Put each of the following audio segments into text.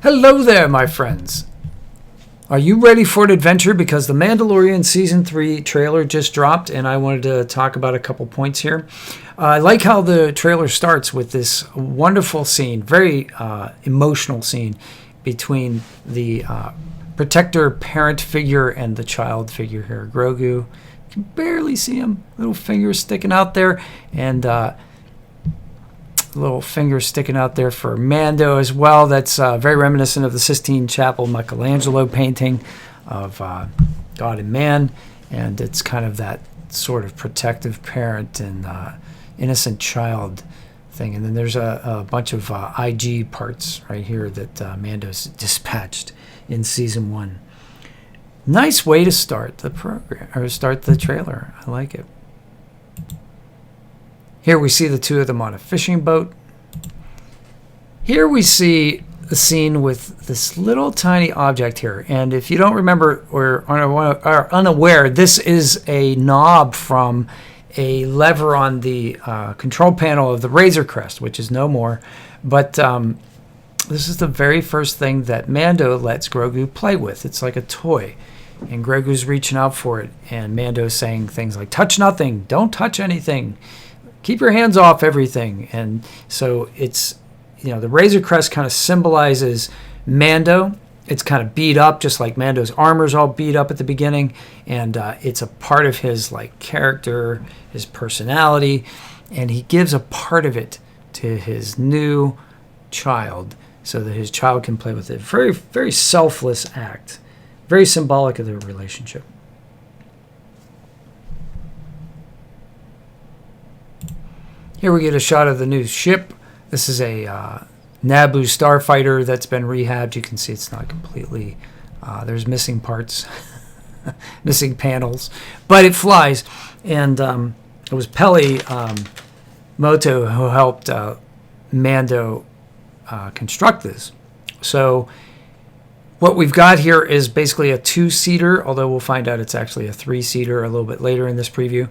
Hello there, my friends. Are you ready for an adventure? Because the Mandalorian Season 3 trailer just dropped, and I wanted to talk about a couple points here. I like how the trailer starts with this wonderful scene, very emotional scene, between the protector parent figure and the child figure here. Grogu, you can barely see him, little fingers sticking out there, and little fingers sticking out there for Mando as well. That's very reminiscent of the Sistine Chapel Michelangelo painting of God and man, and it's kind of that sort of protective parent and innocent child thing. And then there's a bunch of IG parts right here that Mando's dispatched in Season 1. Nice way to start the program, or start the trailer. I like it. Here we see the two of them on a fishing boat. Here we see the scene with this little tiny object here. And if you don't remember or are unaware, this is a knob from a lever on the control panel of the Razor Crest, which is no more. But this is the very first thing that Mando lets Grogu play with. It's like a toy. And Grogu's reaching out for it. And Mando's saying things like, touch nothing, don't touch anything. Keep your hands off everything. And so it's, the Razor Crest kind of symbolizes Mando. It's kind of beat up, just like Mando's armor's all beat up at the beginning. And it's a part of his character, his personality. And he gives a part of it to his new child so that his child can play with it. Very, very selfless act. Very symbolic of their relationship. Here we get a shot of the new ship. This is a Naboo starfighter that's been rehabbed. You can see it's not completely... there's missing parts, missing panels. But it flies. And it was Peli Moto who helped Mando construct this. So what we've got here is basically a two-seater, although we'll find out it's actually a three-seater a little bit later in this preview.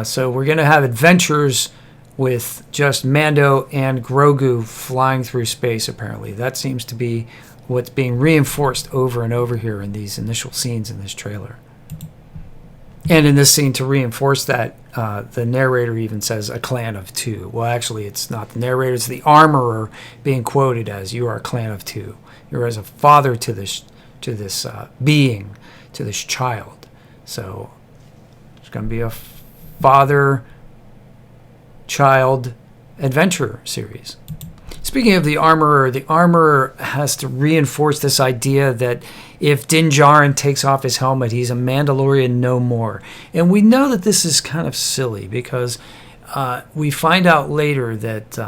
So we're going to have adventures with just Mando and Grogu flying through space, apparently. That seems to be what's being reinforced over and over here in these initial scenes in this trailer. And in this scene, to reinforce that, the narrator even says, a clan of two. Well, actually, it's not the narrator, it's the armorer being quoted as, you are a clan of two. You're as a father to this being, to this child. So it's going to be a father-child adventure series. Speaking of the armorer has to reinforce this idea that if Din Djarin takes off his helmet, he's a Mandalorian no more. And we know that this is kind of silly because we find out later that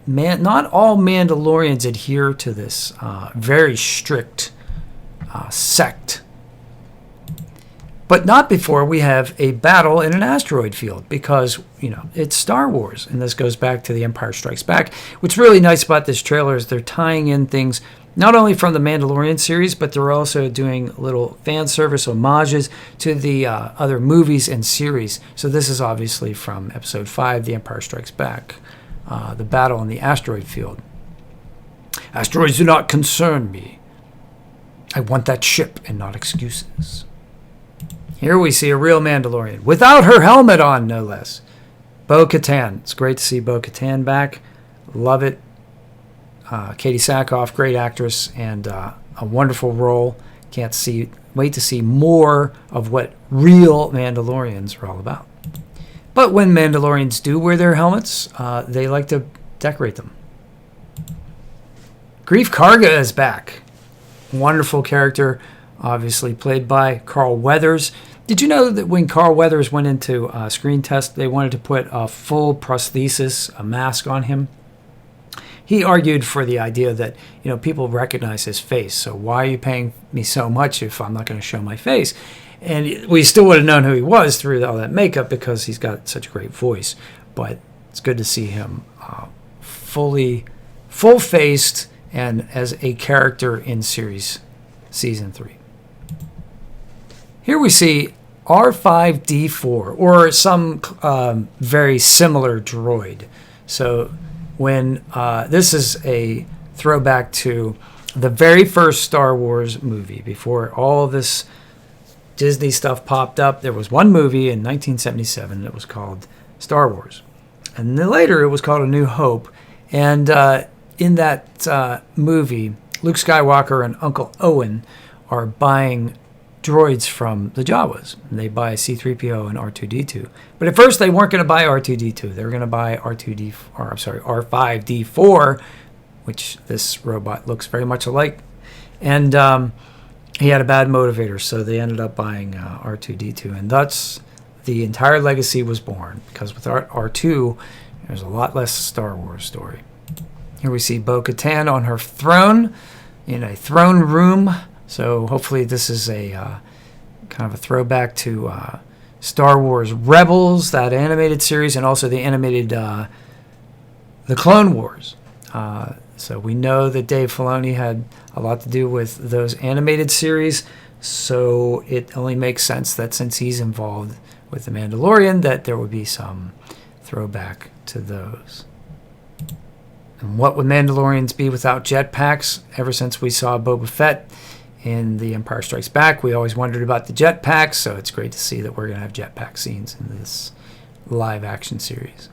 not all Mandalorians adhere to this very strict sect. But not before we have a battle in an asteroid field, because, it's Star Wars. And this goes back to The Empire Strikes Back. What's really nice about this trailer is they're tying in things not only from the Mandalorian series, but they're also doing little fan service homages to the other movies and series. So this is obviously from Episode 5, The Empire Strikes Back, the battle in the asteroid field. Asteroids do not concern me. I want that ship and not excuses. Here we see a real Mandalorian, without her helmet on, no less. Bo-Katan. It's great to see Bo-Katan back. Love it. Katie Sackhoff, great actress, and a wonderful role. Wait to see more of what real Mandalorians are all about. But when Mandalorians do wear their helmets, they like to decorate them. Greef Karga is back. Wonderful character. Obviously played by Carl Weathers. Did you know that when Carl Weathers went into screen test, they wanted to put a full prosthesis, a mask on him? He argued for the idea that, people recognize his face. So why are you paying me so much if I'm not going to show my face? And we still would have known who he was through all that makeup because he's got such a great voice. But it's good to see him full-faced and as a character in Season 3. Here we see R5-D4, or some very similar droid. So when this is a throwback to the very first Star Wars movie, before all this Disney stuff popped up, there was one movie in 1977 that was called Star Wars. And then later it was called A New Hope. And in that movie, Luke Skywalker and Uncle Owen are buying droids from the Jawas. And they buy C-3PO and R2-D2. But at first they weren't going to buy R2-D2. They were going to buy R5-D4, which this robot looks very much alike. And he had a bad motivator, so they ended up buying R2-D2. And thus the entire legacy was born, because with R2, there's a lot less Star Wars story. Here we see Bo-Katan on her throne in a throne room. So hopefully this is a kind of a throwback to Star Wars Rebels, that animated series, and also the animated The Clone Wars. So we know that Dave Filoni had a lot to do with those animated series, so it only makes sense that since he's involved with The Mandalorian, that there would be some throwback to those. And what would Mandalorians be without jetpacks? Ever since we saw Boba Fett in The Empire Strikes Back, we always wondered about the jetpacks, so it's great to see that we're going to have jetpack scenes in this live-action series.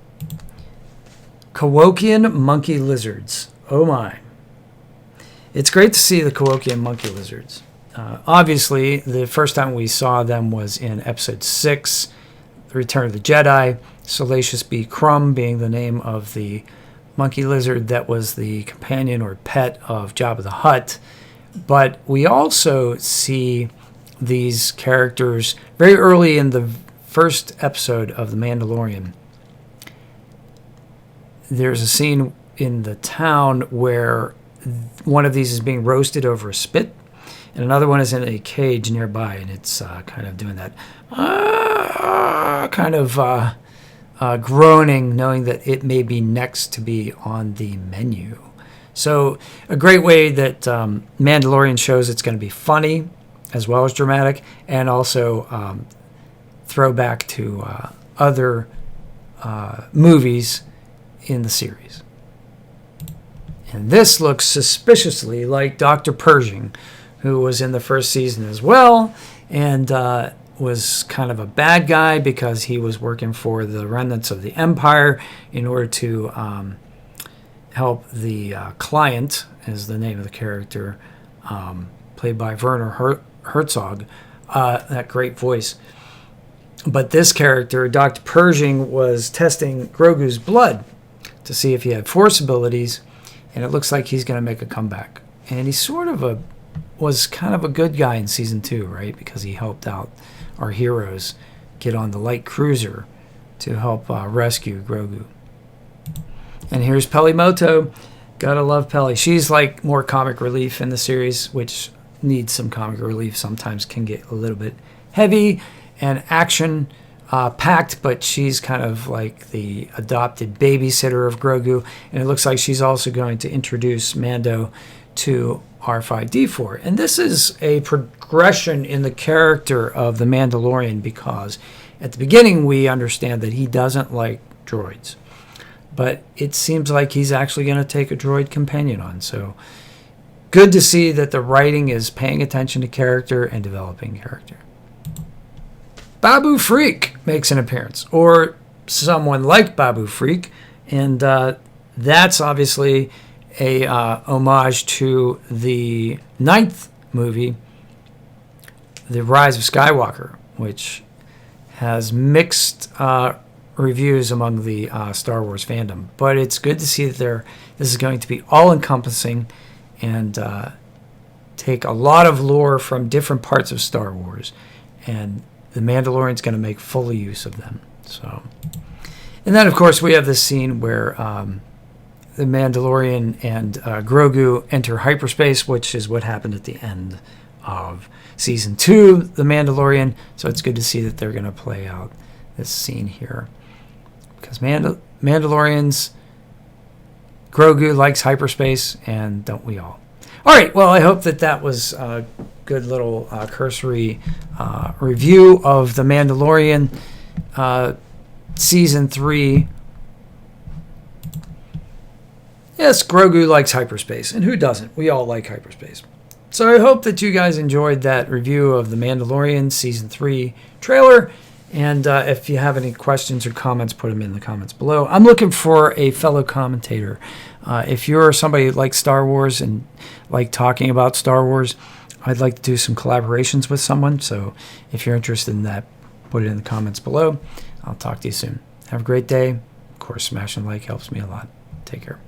Kowokian monkey lizards. Oh my. It's great to see the Kowokian monkey lizards. Obviously, the first time we saw them was in Episode 6, The Return of the Jedi, Salacious B. Crumb being the name of the monkey lizard that was the companion or pet of Jabba the Hutt. But we also see these characters very early in the first episode of The Mandalorian. There's a scene in the town where one of these is being roasted over a spit, and another one is in a cage nearby, and it's kind of doing that groaning, knowing that it may be next to be on the menu. So a great way that Mandalorian shows it's going to be funny as well as dramatic, and also throwback to other movies in the series. And this looks suspiciously like Dr. Pershing, who was in the first season as well, and was kind of a bad guy because he was working for the remnants of the Empire in order to help the client, is the name of the character, played by Werner Herzog, that great voice. But this character, Dr. Pershing, was testing Grogu's blood to see if he had Force abilities, and it looks like he's going to make a comeback. And he was kind of a good guy in Season 2, right? Because he helped out our heroes get on the light cruiser to help rescue Grogu. And here's Pelimoto. Gotta love Peli. She's like more comic relief in the series, which needs some comic relief. Sometimes can get a little bit heavy and action packed, but she's kind of like the adopted babysitter of Grogu, and it looks like she's also going to introduce Mando to R5-D4. And this is a progression in the character of the Mandalorian, because at the beginning we understand that he doesn't like droids, but it seems like he's actually going to take a droid companion on. So good to see that the writing is paying attention to character and developing character. Babu Freak makes an appearance, or someone like Babu Freak, and that's obviously a homage to the 9th movie, The Rise of Skywalker, which has mixed reviews among the Star Wars fandom. But it's good to see that this is going to be all-encompassing and take a lot of lore from different parts of Star Wars, and the Mandalorian's going to make full use of them. So, and then, of course, we have this scene where the Mandalorian and Grogu enter hyperspace, which is what happened at the end of Season 2, The Mandalorian. So it's good to see that they're going to play out this scene here. Because Mandalorians, Grogu likes hyperspace, and don't we all? All right, well, I hope that was a good little cursory review of The Mandalorian Season 3. Yes, Grogu likes hyperspace, and who doesn't? We all like hyperspace. So I hope that you guys enjoyed that review of The Mandalorian Season 3 trailer. And if you have any questions or comments, put them in the comments below. I'm looking for a fellow commentator. If you're somebody who likes Star Wars and like talking about Star Wars, I'd like to do some collaborations with someone. So if you're interested in that, put it in the comments below. I'll talk to you soon. Have a great day. Of course, smashing a like helps me a lot. Take care.